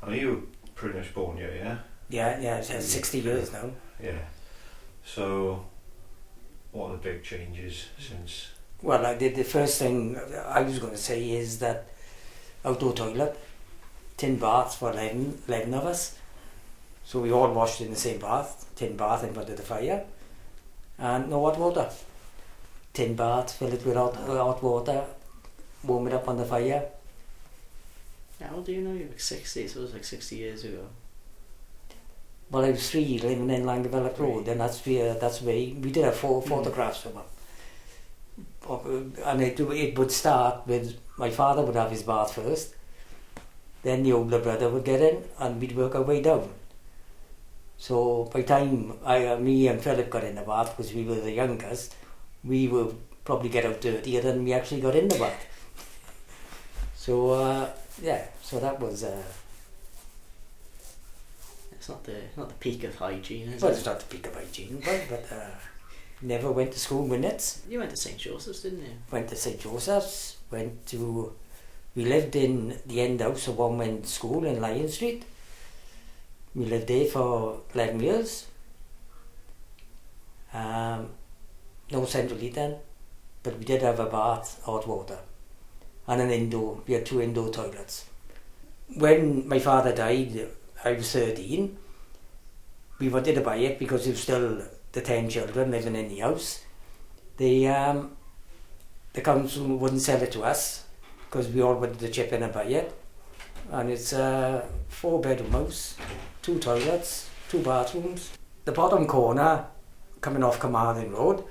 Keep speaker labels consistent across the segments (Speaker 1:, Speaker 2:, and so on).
Speaker 1: And you were pretty much born here, yeah?
Speaker 2: Yeah, it's 60 years now.
Speaker 1: Yeah. So, what are the big changes since?
Speaker 2: Well, I did the first thing I was going to say is that outdoor toilet, tin baths for 11 of us. So we all washed in the same bath, tin bath in front of the fire, and no hot water. Tin bath, fill it with hot water, warm it up on the fire.
Speaker 3: How old do you know? You're like 60, so it was like 60 years ago.
Speaker 2: Well, I was 3 living in Langdevelop Road, and that's where we did have photographs of them. And it would start with my father would have his bath first, then the older brother would get in, and we'd work our way down. So by the time me and Philip got in the bath, because we were the youngest, we would probably get out dirtier than we actually got in the bath. So so that was.
Speaker 3: It's not the peak of hygiene, is
Speaker 2: well,
Speaker 3: it?
Speaker 2: it's not the peak of hygiene, but never went to school with it.
Speaker 3: You went to St Joseph's, didn't you?
Speaker 2: Went to St Joseph's. We lived in the end house of Waun Wen School in Lion Street. We lived there for 11 years. No central heating, but we did have a bath, hot water, and we had 2 indoor toilets. When my father died, I was 13. We wanted to buy it because there was still the 10 children living in the house. The council wouldn't sell it to us because we all wanted to chip in and buy it. And it's a 4-bedroom house, 2 toilets, 2 bathrooms. The bottom corner, coming off Carmarthen Road,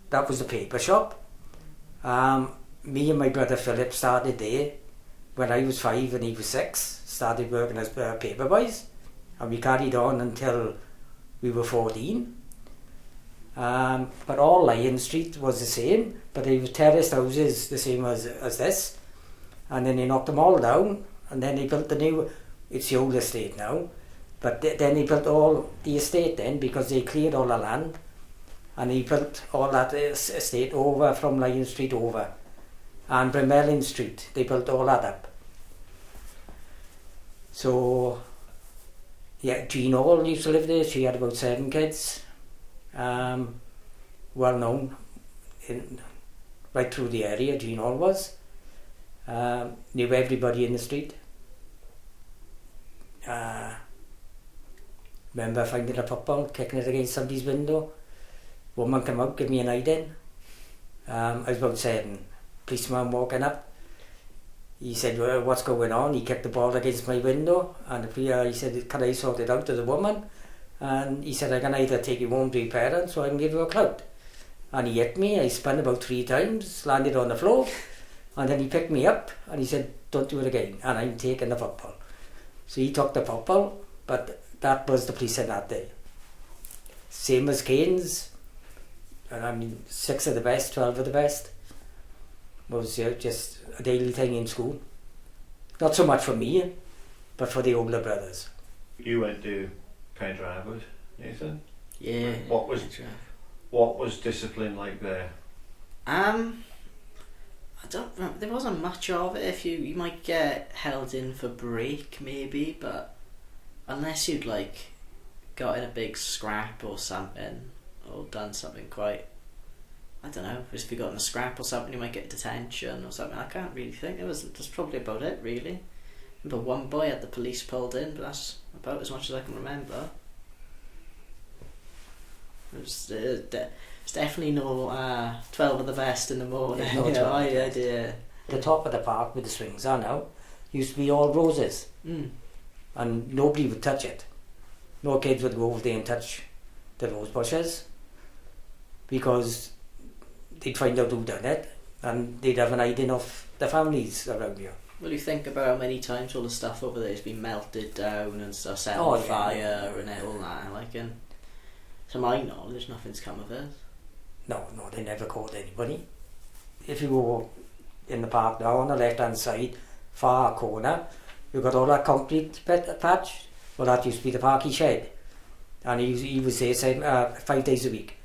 Speaker 2: that was the paper shop. Me and my brother Philip started there when I was 5 and he was 6, started working as paper boys, and we carried on until we were 14. But all Lion Street was the same, but they were terraced houses the same as this, and then they knocked them all down, and then they built the new, it's the old estate now, but then they built all the estate then because they cleared all the land, and he built all that estate over from Lion Street over, and Bremelin Street, they built all that up. So, yeah, Jean Hall used to live there. She had about 7 kids. Well known right through the area, Jean Hall was. Knew everybody in the street. Remember finding a football, kicking it against somebody's window. Woman came out, gave me an eye-in. I was about 7. Policeman walking up. He said, well, what's going on? He kicked the ball against my window, and he said, can I sort it out to the woman? And he said, I can either take you home to your parents or I can give you a clout. And he hit me. I spun about 3 times, landed on the floor, and then he picked me up and he said, don't do it again, and I'm taking the football. So he took the football, but that was the police in that day. Same as Canes, and I mean 6 of the best, 12 of the best. Was just a daily thing in school. Not so much for me, but for the older brothers.
Speaker 1: You went to Pendragon, Nathan?
Speaker 3: Yeah.
Speaker 1: What was discipline like there?
Speaker 3: I don't remember. There wasn't much of it. If you might get held in for break maybe, but unless you'd like got in a big scrap or something, or done something quite, I don't know, if you got in a scrap or something you might get detention or something. I can't really think. That's probably about it really. I remember one boy had the police pulled in, but that's about as much as I can remember. It was definitely no 12 of the best in the morning.
Speaker 2: No,
Speaker 3: you know, I had
Speaker 2: the top of the park where the swings are now used to be all roses, and nobody would touch it. No kids would go over there and touch the rose bushes because they'd find out who done it, and they'd have an idea of the families around here.
Speaker 3: Well, you think about how many times all the stuff over there has been melted down and stuff, set on fire and all that. Like, and to my knowledge, nothing's come of it.
Speaker 2: No, they never caught anybody. If you go in the park now, on the left-hand side, far corner, you've got all that concrete patch. Well, that used to be the parky shed, and he was there 5 days a week.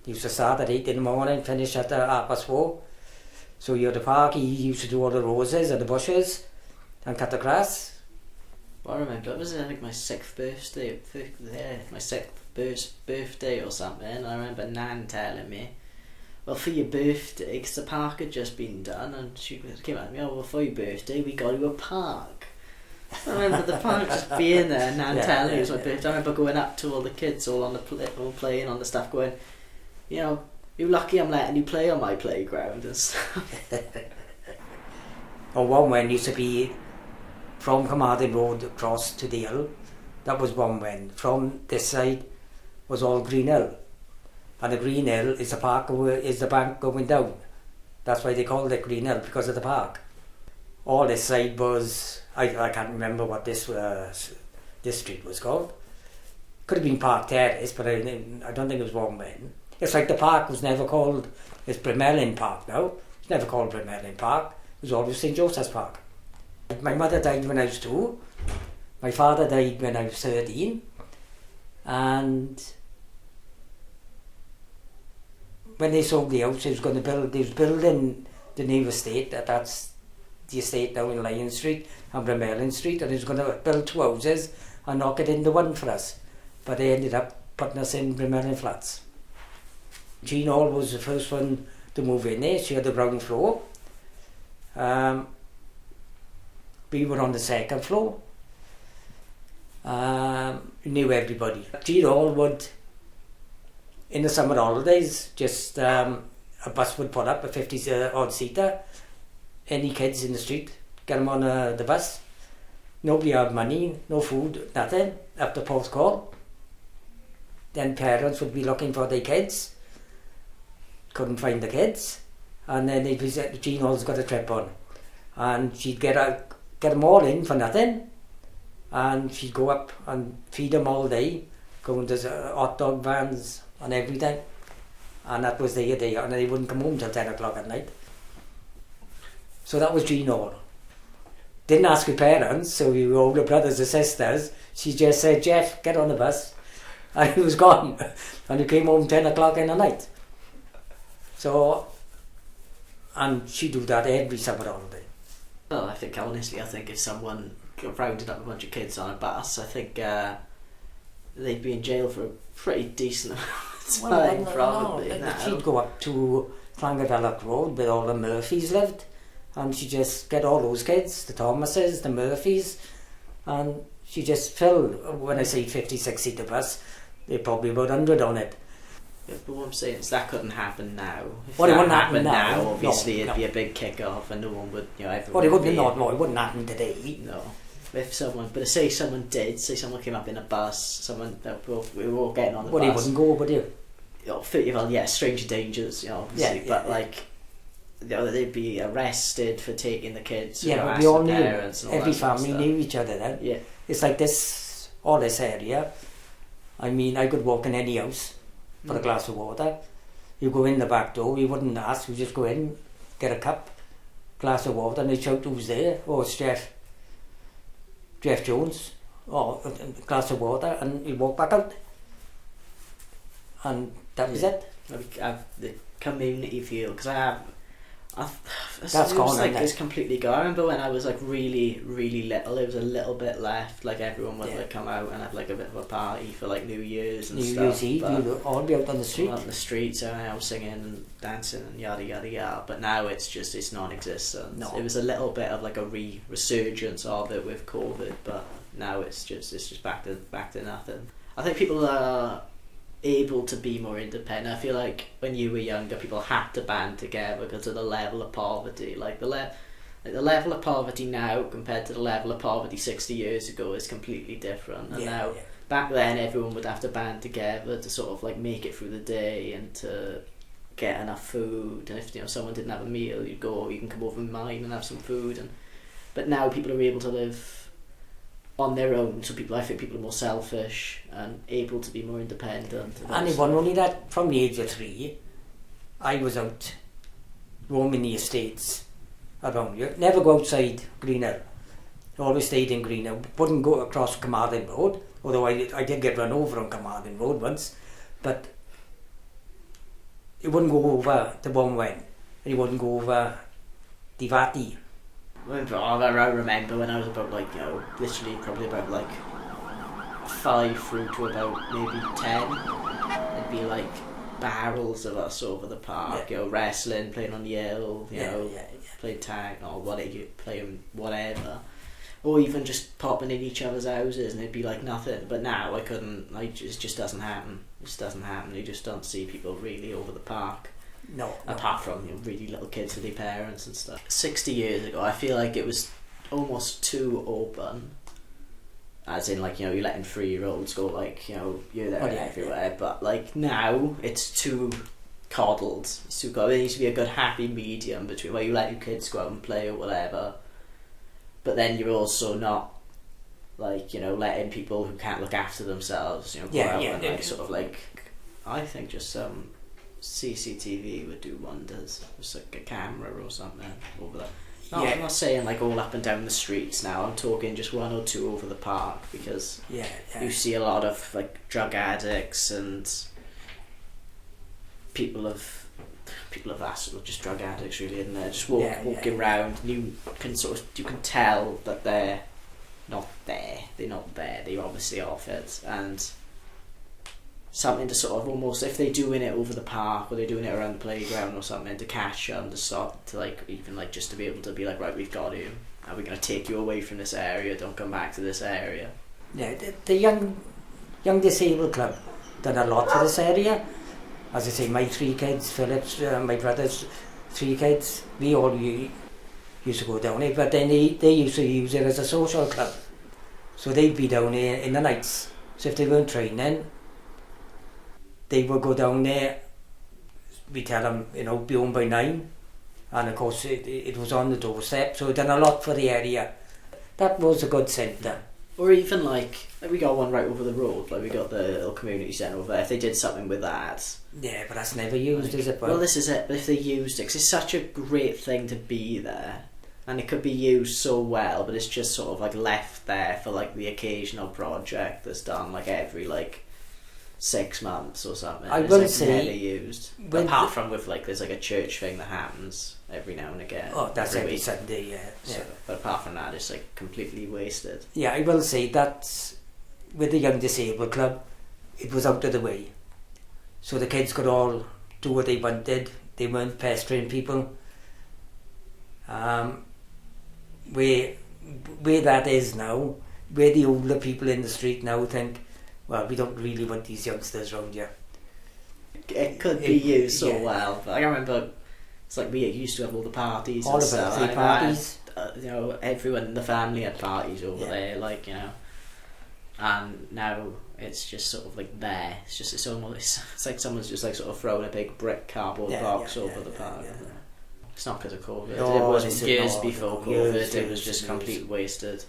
Speaker 2: He used to start at 8 in the morning, finish at 4:30. So you had the park, he used to do all the roses and the bushes and cut the grass.
Speaker 3: I remember it was like my 6th birthday, my 6th birthday or something, and I remember Nan telling me, well, for your birthday, because the park had just been done, and she came at me, oh, well, for your birthday, we got you a park. I remember the park just being there, and Nan telling me it was my birthday. I remember going up to all the kids, all on the all playing on the stuff, going, you know, you're lucky I'm letting you play on my playground and stuff.
Speaker 2: Waun Wen used to be from Carmarthen Road across to the hill. That was Waun Wen. From this side was all Green Hill. And the Green Hill is the park, is the bank going down. That's why they called it Green Hill, because of the park. All this side was, I can't remember what this street was called. Could have been Park Terrace, but I don't think it was Waun Wen. It's like the park was never called, it's Bremelin Park now. It's never called Bremelin Park. It was always St Joseph's Park. My mother died when I was 2. My father died when I was 13. And when they sold the house, they was building the new estate. That's the estate down in Lion Street and Bremelin Street, and they was going to build 2 houses and knock it into one for us. But they ended up putting us in Bremelin Flats. Jean Hall was the first one to move in there. She had the ground floor. We were on the 2nd floor. We knew everybody. Jean Hall would, in the summer holidays, just a bus would pull up, a 50-odd seater. Any kids in the street, get them on the bus. Nobody had money, no food, nothing, after post call. Then parents would be looking for their kids. Couldn't find the kids. And then they'd be saying, Jean Hall's got a trip on. And she'd get them all in for nothing. And she'd go up and feed them all day, going to hot dog vans and everything. And that was their day, and they wouldn't come home till 10 o'clock at night. So that was Jean Hall. Didn't ask her parents, so we were older brothers and sisters. She just said, Jeff, get on the bus. And he was gone. And he came home 10 o'clock in the night. So, and she'd do that every summer holiday.
Speaker 3: Well, I think if someone rounded up a bunch of kids on a bus, I think they'd be in jail for a pretty decent amount of time, probably.
Speaker 2: No. She'd go up to Llangadalock Road where all the Murphys lived, and she'd just get all those kids, the Thomases, the Murphys, and she just fill, when I say 56-seater bus, they're probably about 100 on it.
Speaker 3: Yeah, but what I'm saying is that couldn't happen now. If
Speaker 2: well, it
Speaker 3: that
Speaker 2: wouldn't happen
Speaker 3: now, obviously it'd be a big kick-off and no one would, everyone
Speaker 2: well, it wouldn't happen today.
Speaker 3: No. If someone did, say someone came up in a bus, we were all getting on the bus.
Speaker 2: Well, he wouldn't go, would you?
Speaker 3: Stranger dangers, obviously, they'd be arrested for taking the kids.
Speaker 2: Yeah, but we all knew,
Speaker 3: every
Speaker 2: family knew each other then.
Speaker 3: Yeah.
Speaker 2: It's like all this area. I mean, I could walk in any house for a glass of water. You go in the back door, you wouldn't ask, you just go in, get a cup, glass of water, and they shout who's there. Oh, it's Jeff Jones. Oh, a glass of water, and you walk back out. And that was it.
Speaker 3: The community feel, because
Speaker 2: that's gone.
Speaker 3: It's completely gone. I remember when I was really, really little, there was a little bit left. Like everyone would come out and have like a bit of a party for like New Year's and stuff. New Year's Eve,
Speaker 2: you'd all be out on the street.
Speaker 3: On the streets, and I was singing and dancing and yada yada yada. But now it's non-existent. No. It was a little bit of like a resurgence of it with COVID, but now it's just back to nothing. I think people are able to be more independent. I feel like when you were younger, people had to band together because of the level of poverty. Like the level of poverty now compared to the level of poverty 60 years ago is completely different. And now, back then, everyone would have to band together to sort of like make it through the day and to get enough food. And if someone didn't have a meal, you can come over mine and have some food. But now people are able to live on their own, so I think people are more selfish and able to be more independent.
Speaker 2: And it wasn't only that, from the age of 3, I was out roaming the estates around here. Never go outside Green Hill. Always stayed in Green Hill. Wouldn't go across Carmarthen Road, although I did get run over on Carmarthen Road once, but it wouldn't go over to Waun Wen, and it wouldn't go over Divati.
Speaker 3: I remember when I was about like, you know, literally probably about like 5 through to about maybe 10, there'd be like barrels of us over the park, you know, wrestling, playing on the hill, you know, playing tag or whatever, playing whatever, or even just popping in each other's houses, and it'd be like nothing. But now I couldn't, like, it just doesn't happen. It just doesn't happen. You just don't see people really over the park.
Speaker 2: No.
Speaker 3: Apart from, you know, really little kids with their parents and stuff. 60 years ago, I feel like it was almost too open. As in, like, you know, you're letting 3-year-olds go, like, you know, you're there everywhere. But, like, now, it's too coddled. It's too coddled. There needs to be a good happy medium between where you let your kids go out and play or whatever. But then you're also not, like, you know, letting people who can't look after themselves, you know, go out and, like, sort of, like, I think just CCTV would do wonders. Just like a camera or something over there. No, I'm not saying like all up and down the streets now. I'm talking just 1 or 2 over the park, because you see a lot of like drug addicts and people of that sort of just drug addicts really, and they're just walking around. And you can tell that they're not there. They're not there. They're obviously off it, and something to sort of almost, if they're doing it over the park or they're doing it around the playground or something, to catch them, to start to like, even like just to be able to be like, right, we've got you, and we're going to take you away from this area, don't come back to this area.
Speaker 2: Yeah, the young disabled club done a lot for this area. As I say, my 3 kids, Philip's, my brother's 3 kids, we all used to go down here, but then they used to use it as a social club. So they'd be down here in the nights. So if they weren't training, they would go down there. We tell them, you know, be home by 9, and of course it was on the doorstep, so it done a lot for the area. That was a good centre. Or
Speaker 3: even like we got one right over the road, like we got the little community centre over there. If they did something with that,
Speaker 2: but that's never used, is it?
Speaker 3: Well, this is it. But if they used it, because it's such a great thing to be there, and it could be used so well, but it's just sort of like left there for like the occasional project that's done like every like 6 months or something.
Speaker 2: I will
Speaker 3: say
Speaker 2: never
Speaker 3: used, apart from with like there's like a church thing that happens every now and again.
Speaker 2: Oh, that's every Sunday,
Speaker 3: So, but apart from that, it's like completely wasted.
Speaker 2: Yeah, I will say that with the Young Disabled Club, it was out of the way, so the kids could all do what they wanted. They weren't pestering people. Where that is now, where the older people in the street now think, well, we don't really want these youngsters around here.
Speaker 3: It could be used so well, but I remember it's like we used to have all the parties.
Speaker 2: All the birthday parties.
Speaker 3: You know, everyone in the family had parties over there, like, you know. And now it's just sort of like there. It's almost like someone's just like sort of thrown a big brick cardboard box over the park. It's not because of COVID.
Speaker 2: No,
Speaker 3: it was years before COVID. It was just completely wasted.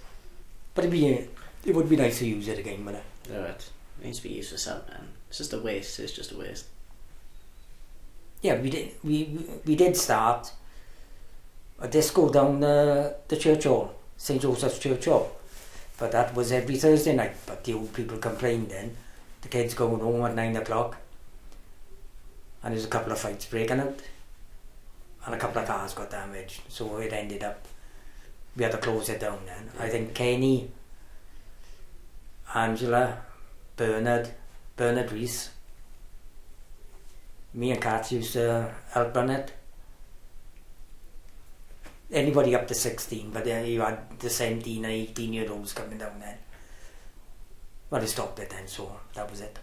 Speaker 2: But it would be nice to use it again, wouldn't it?
Speaker 3: It needs to be used for something. It's just a waste. It's just a waste.
Speaker 2: Yeah, we did start a disco down the church hall, St Joseph's Church Hall, but that was every Thursday night. But the old people complained then. The kids going home at 9 o'clock, and there's a couple of fights breaking out, and a couple of cars got damaged. So it ended up we had to close it down then. I think Kenny, Angela, Bernard Rees, me and Kat used to help on it. Anybody up to 16, but then you had the 17 and 18 year olds coming down then. Well, they stopped it then, so that was it.